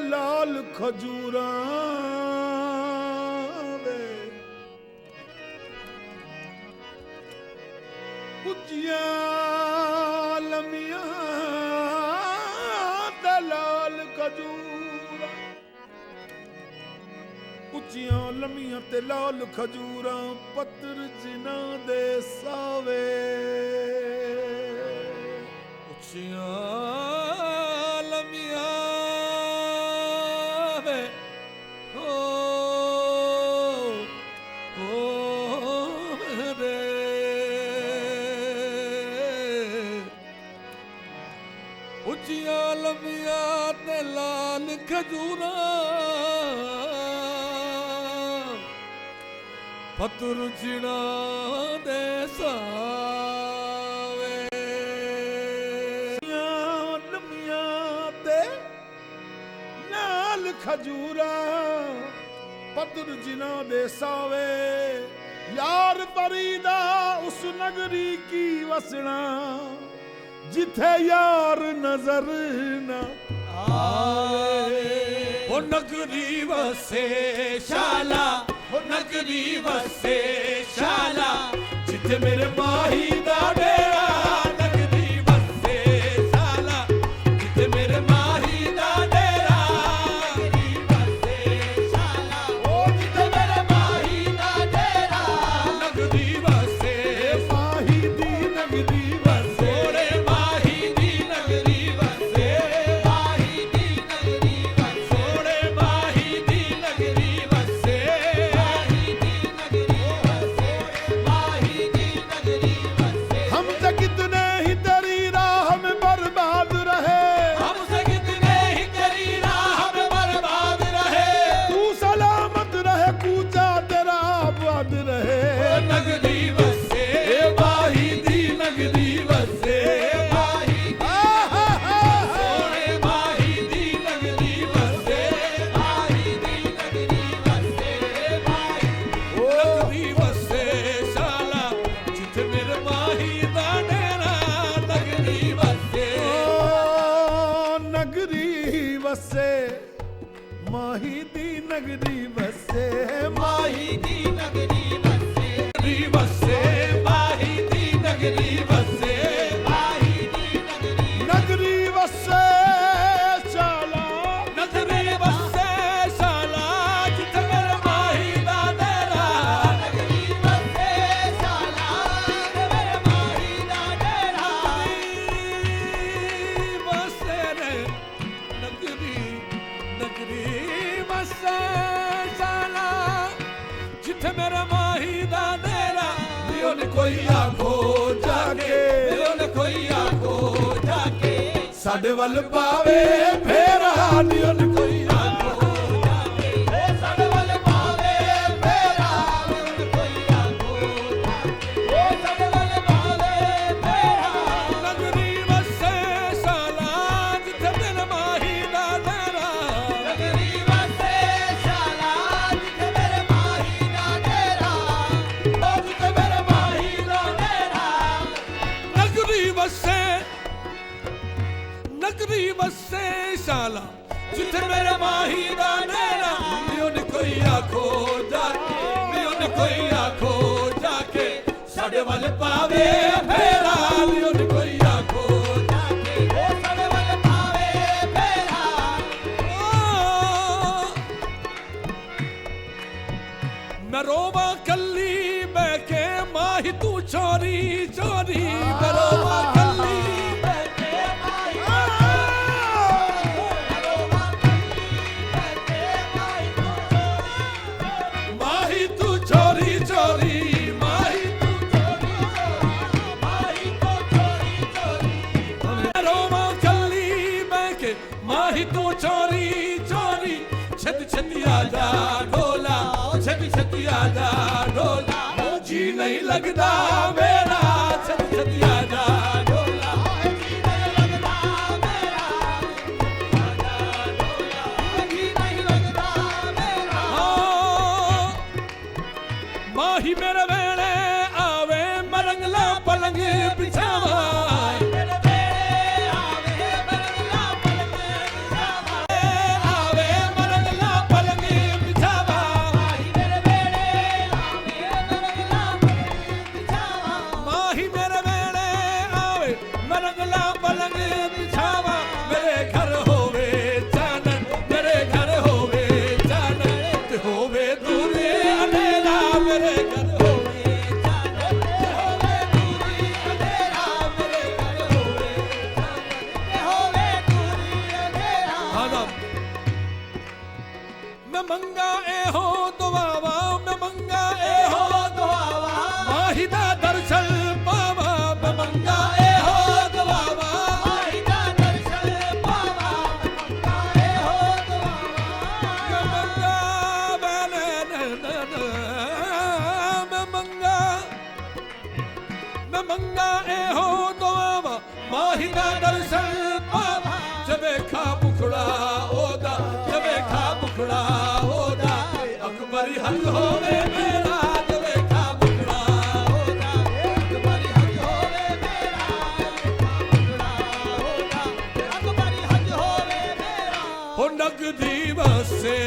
लाल खजूरा उचिया लमिया ते लाल खजूरा उचिया लमिया ते लाल खजूरा पत्तर जिना दे सावे उचिया लमिया उचिया लमिया ते लाल खजूरा पत्तर जिना दे सावे लमिया ते लाल खजूरा पत्तर जिना दे सावे यार फरीदा उस नगरी की वसना जिथे यार नजर न आए। वो नगरी वसे शाला, वो नगरी वसे शाला, जिथे मेरे माही दा डेरा। नगरी वसे शाला, जिथे मेरे माही दा डेरा। नगरी वसे शाला, ओ जिथे मेरे माही दा डेरा। नगरी वसे माही दी नगरी वसे माही दी नगरी वसे माही दी नगरी वसे। नगरी वसे माही दी नगरी वसे। माही दी नगरी वसे शाला, नगरी वसे शाला, जिथे मेरे माही दा डेरा। नगरी वसे शाला, जिथे मेरे माही दा डेरा। नगरी वसे रे नगरी नगरी वसे शाला, जिथे मेरा माही दा डेरा। लियो ने कोई आखो जाके, लियो ने कोई आखो जाके, साडे वल पावे फेरा। लियो ने कोई आखो जाके, साडे वल पावे फेरा। लियो ने कोई आखो जाके, साडे वल पावे फेरा। नगरी वसे शाला, जिथे मेरा माही दा डेरा। नगरी वसे शाला, जिथे मेरे माही दा डेरा। ओ जिथे मेरे माही दा डेरा। नगरी वसे, नगरी वसे शाला, जिथे मेरे माही दा डेरा। लियो ने कोई आखो जाके, लियो ने कोई आखो जाके, साडे वल पावे फेरा। लियो ने कोई आखो जाके, साडे वल पावे फेरा। मैं रोवा कल्ली बह के माही तू चोरी चोरी। मैं रोवा कल्ली बह के माही माही तू चोरी चोरी। माही तू चोरी चोरी, माही तू चोरी चोरी। मैं रोवा कल्ली बह के माही तू चोरी चोरी। छती छती आजा ढोला, छती छती आजा ढोला, जी नहीं लगता मेरा। छती छती आजा ढोला, जी नहीं लगता मेरा। आजा ढोला, जी नहीं लगता मेरा। माही मेरे वेले आवे मरंगला पलंग बिछावा। मेरे वेले आवे मरंगला पलंग बिछावा। ਆਦਮ ਮੈਂ ਮੰਗਾ ਇਹੋ ਦੁਆਵਾ ਮੈਂ ਮੰਗਾ ਇਹੋ ਦੁਆਵਾ ਮਾਹੀ ਦਾ ਦਰਸ਼ਨ ਪਾਵਾ ਮੈਂ ਮੰਗਾ ਇਹੋ ਦੁਆਵਾ ਮਾਹੀ ਦਾ ਦਰਸ਼ਨ ਪਾਵਾ ਮੈਂ ਮੰਗਾ ਇਹੋ ਦੁਆਵਾ ਮੈਂ ਮੰਗਾ ਮੈਂ ਮੰਗਾ ਇਹੋ ਦੁਆਵਾ ਮਾਹੀ ਦਾ ਦਰਸ਼ਨ ਪਾਵਾ ਜਵੇ ਖਾ ਮੁਖੜਾ ਉਹਦਾ ਜਵੇ ਖਾ ਮੁਖੜਾ ਉਹਦਾ ਅਕਬਰੀ ਹੱਕ ਹੋਵੇ ਮੇਰਾ ਜਵੇ ਖਾ ਮੁਖੜਾ ਉਹਦਾ ਅਕਬਰੀ ਹੱਕ ਹੋਵੇ ਮੇਰਾ ਮੁਖੜਾ ਉਹਦਾ ਅਕਬਰੀ ਹੱਕ ਹੋਵੇ ਮੇਰਾ ਹੋ ਨਗਦੀ ਵਸੇ